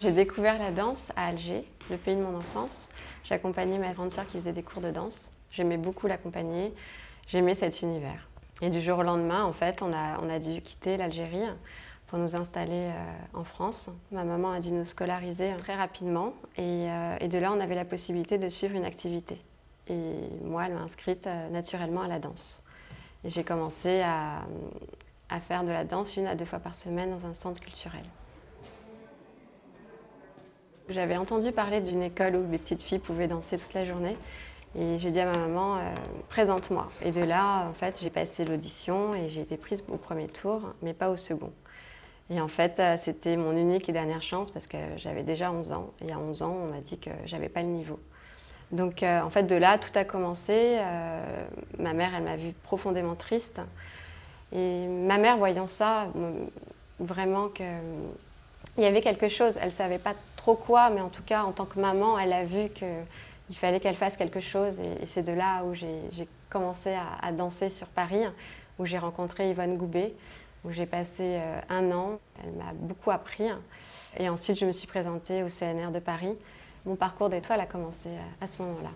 J'ai découvert la danse à Alger, le pays de mon enfance. J'accompagnais ma grande sœur qui faisait des cours de danse. J'aimais beaucoup l'accompagner, j'aimais cet univers. Et du jour au lendemain, en fait, on a dû quitter l'Algérie pour nous installer en France. Ma maman a dû nous scolariser très rapidement et de là, on avait la possibilité de suivre une activité. Et moi, elle m'a inscrite naturellement à la danse. Et j'ai commencé à faire de la danse 1 à 2 fois par semaine dans un centre culturel. J'avais entendu parler d'une école où les petites filles pouvaient danser toute la journée. Et j'ai dit à ma maman, présente-moi. Et de là, en fait, j'ai passé l'audition et j'ai été prise au premier tour, mais pas au second. Et en fait, c'était mon unique et dernière chance parce que j'avais déjà 11 ans. Et à 11 ans, on m'a dit que j'avais pas le niveau. Donc, en fait, de là, tout a commencé. Ma mère, elle m'a vue profondément triste. Et ma mère, voyant ça, vraiment qu'il y avait quelque chose. Elle ne savait pas trop quoi, mais en tout cas, en tant que maman, elle a vu qu'il fallait qu'elle fasse quelque chose. Et c'est de là où j'ai commencé à danser sur Paris, où j'ai rencontré Yvonne Goubet, où j'ai passé 1 an. Elle m'a beaucoup appris. Et ensuite, je me suis présentée au CNR de Paris. Mon parcours d'étoile a commencé à ce moment-là.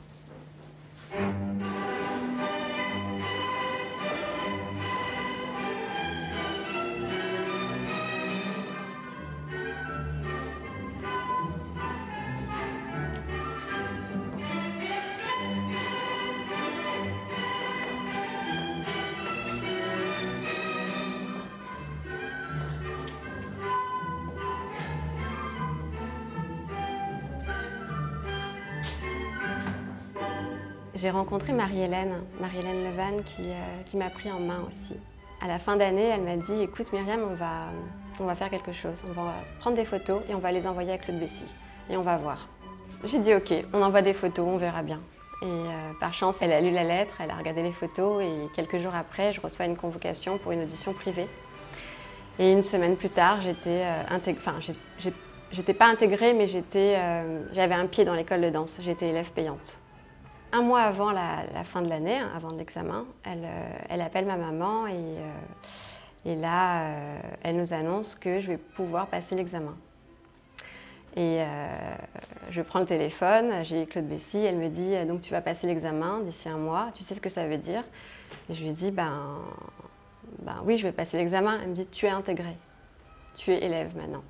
J'ai rencontré Marie-Hélène Levan qui m'a pris en main aussi. À la fin d'année, elle m'a dit « Écoute Myriam, on va faire quelque chose. On va prendre des photos et on va les envoyer à Claude Bessy. Et on va voir. » J'ai dit « Ok, on envoie des photos, on verra bien. » Et par chance, elle a lu la lettre, elle a regardé les photos et quelques jours après, je reçois une convocation pour une audition privée. Et 1 semaine plus tard, j'étais j'étais pas intégrée, mais j'avais un pied dans l'école de danse. J'étais élève payante. 1 mois avant la fin de l'année, avant l'examen, elle appelle ma maman et là, elle nous annonce que je vais pouvoir passer l'examen. Et je prends le téléphone, j'ai Claude Bessy, elle me dit « Donc tu vas passer l'examen d'ici 1 mois, tu sais ce que ça veut dire ?» Et je lui dis ben oui, je vais passer l'examen. Elle me dit « Tu es intégrée, tu es élève maintenant. »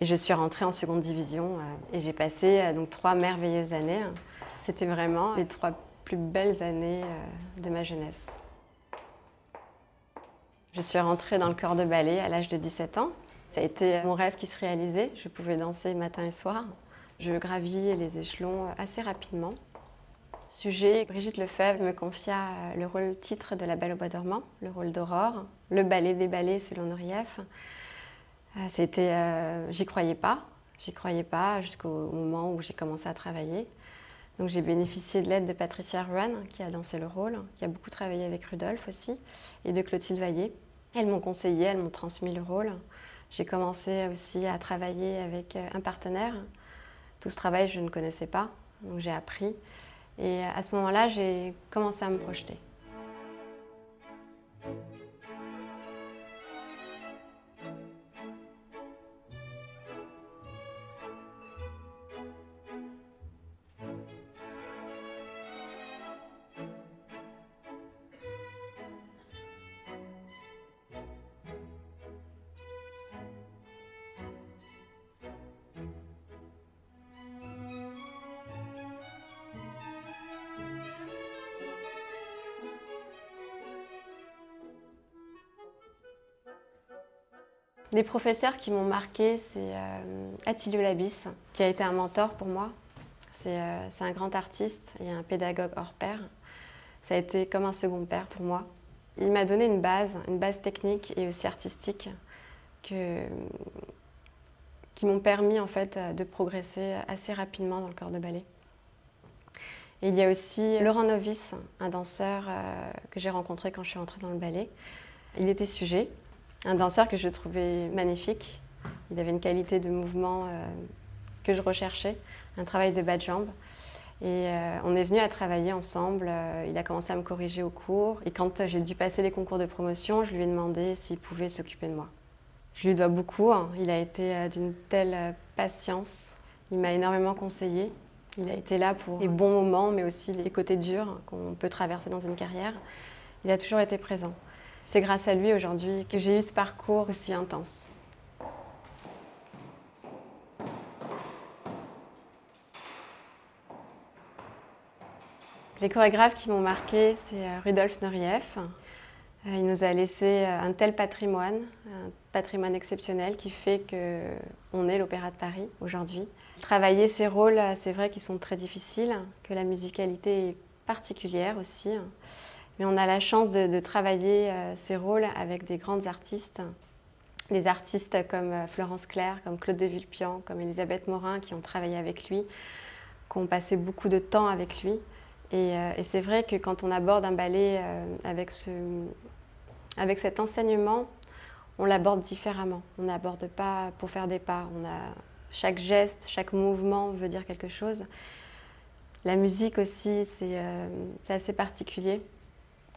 Et je suis rentrée en 2e division et j'ai passé donc 3 merveilleuses années. C'était vraiment les 3 plus belles années de ma jeunesse. Je suis rentrée dans le corps de ballet à l'âge de 17 ans. Ça a été mon rêve qui se réalisait. Je pouvais danser matin et soir. Je gravis les échelons assez rapidement. Sujet, Brigitte Lefebvre me confia le rôle titre de La Belle au bois dormant, le rôle d'Aurore, le ballet des ballets selon Nureyev. J'y croyais pas jusqu'au moment où j'ai commencé à travailler. Donc j'ai bénéficié de l'aide de Patricia Ruan, qui a dansé le rôle, qui a beaucoup travaillé avec Rudolph aussi, et de Clotilde Vaillé. Elles m'ont conseillé, elles m'ont transmis le rôle. J'ai commencé aussi à travailler avec un partenaire. Tout ce travail, je ne connaissais pas, donc j'ai appris. Et à ce moment-là, j'ai commencé à me projeter. Des professeurs qui m'ont marqué, c'est Attilio Labis, qui a été un mentor pour moi. C'est un grand artiste et un pédagogue hors pair. Ça a été comme un second père pour moi. Il m'a donné une base technique et aussi artistique qui m'ont permis en fait de progresser assez rapidement dans le corps de ballet. Et il y a aussi Laurent Novice, un danseur que j'ai rencontré quand je suis entrée dans le ballet. Il était sujet. Un danseur que je trouvais magnifique. Il avait une qualité de mouvement que je recherchais, un travail de bas de jambe. Et on est venu à travailler ensemble. Il a commencé à me corriger au cours. Et quand j'ai dû passer les concours de promotion, je lui ai demandé s'il pouvait s'occuper de moi. Je lui dois beaucoup, hein. Il a été d'une telle patience, il m'a énormément conseillé. Il a été là pour les bons moments, mais aussi les côtés durs qu'on peut traverser dans une carrière. Il a toujours été présent. C'est grâce à lui aujourd'hui que j'ai eu ce parcours aussi intense. Les chorégraphes qui m'ont marqué, c'est Rudolf Nureyev. Il nous a laissé un tel patrimoine, un patrimoine exceptionnel qui fait qu'on est l'Opéra de Paris aujourd'hui. Travailler ces rôles, c'est vrai qu'ils sont très difficiles, que la musicalité est particulière aussi. Mais on a la chance de travailler ces rôles avec des grandes artistes. Des artistes comme Florence Clerc, comme Claude de Vulpian, comme Elisabeth Morin qui ont travaillé avec lui, qui ont passé beaucoup de temps avec lui. Et c'est vrai que quand on aborde un ballet avec cet enseignement, on l'aborde différemment. On n'aborde pas pour faire des pas. Chaque geste, chaque mouvement veut dire quelque chose. La musique aussi, c'est assez particulier,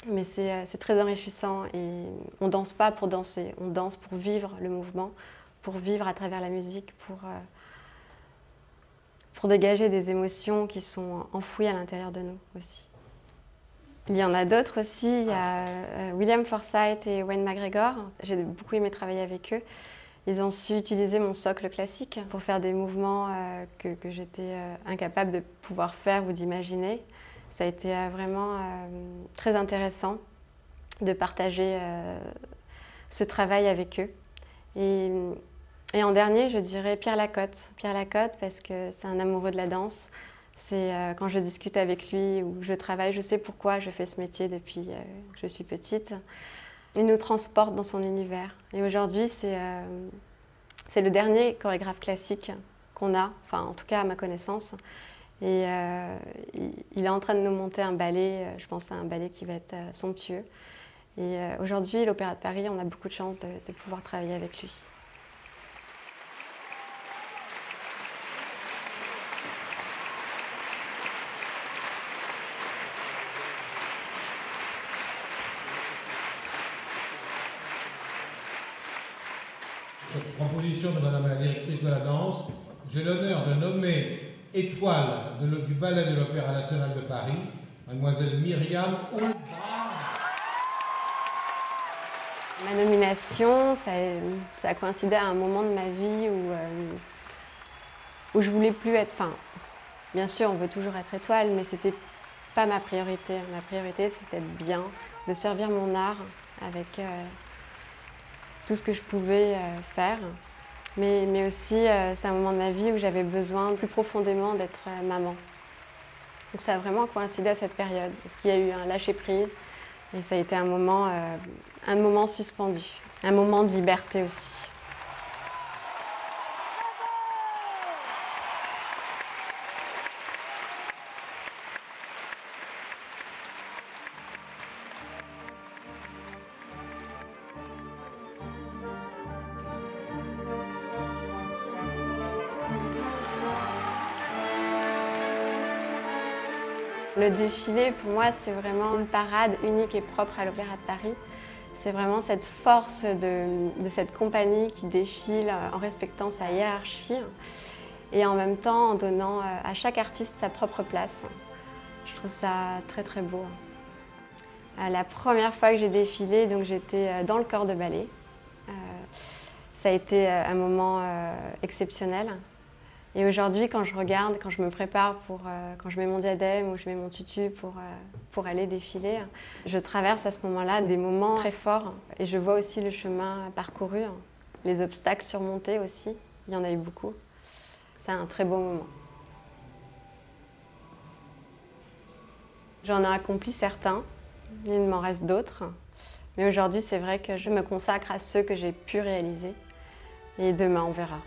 mais c'est très enrichissant. Et on ne danse pas pour danser, on danse pour vivre le mouvement, pour vivre à travers la musique, pour dégager des émotions qui sont enfouies à l'intérieur de nous aussi. Il y en a d'autres aussi, il y a William Forsythe et Wayne McGregor. J'ai beaucoup aimé travailler avec eux. Ils ont su utiliser mon socle classique pour faire des mouvements que j'étais incapable de pouvoir faire ou d'imaginer. Ça a été vraiment très intéressant de partager ce travail avec eux. Et en dernier, je dirais Pierre Lacotte. Pierre Lacotte parce que c'est un amoureux de la danse. C'est quand je discute avec lui ou je travaille, je sais pourquoi je fais ce métier depuis que je suis petite. Il nous transporte dans son univers. Et aujourd'hui, c'est le dernier chorégraphe classique qu'on a, enfin en tout cas à ma connaissance. Et il est en train de nous monter un ballet, je pense à un ballet qui va être somptueux. Et aujourd'hui, l'Opéra de Paris, on a beaucoup de chance de pouvoir travailler avec lui. Cette proposition de Madame la directrice de la danse, j'ai l'honneur de nommer étoile du ballet de l'Opéra national de Paris, Mademoiselle Myriam Houlbras. Ma nomination, ça a coïncidé à un moment de ma vie où je voulais plus être... Enfin, bien sûr, on veut toujours être étoile, mais c'était pas ma priorité. Ma priorité, c'était d'être bien, de servir mon art avec tout ce que je pouvais faire. Mais aussi, c'est un moment de ma vie où j'avais besoin plus profondément d'être maman. Donc ça a vraiment coïncidé à cette période, parce qu'il y a eu un lâcher-prise et ça a été un moment suspendu, un moment de liberté aussi. Le défilé, pour moi, c'est vraiment une parade unique et propre à l'Opéra de Paris. C'est vraiment cette force de cette compagnie qui défile en respectant sa hiérarchie et en même temps en donnant à chaque artiste sa propre place. Je trouve ça très très beau. La première fois que j'ai défilé, donc j'étais dans le corps de ballet. Ça a été un moment exceptionnel. Et aujourd'hui, quand je regarde, quand je me prépare quand je mets mon diadème ou je mets mon tutu pour aller défiler, je traverse à ce moment-là des moments très forts. Et je vois aussi le chemin parcouru, les obstacles surmontés aussi. Il y en a eu beaucoup. C'est un très beau moment. J'en ai accompli certains, il m'en reste d'autres. Mais aujourd'hui, c'est vrai que je me consacre à ceux que j'ai pu réaliser. Et demain, on verra.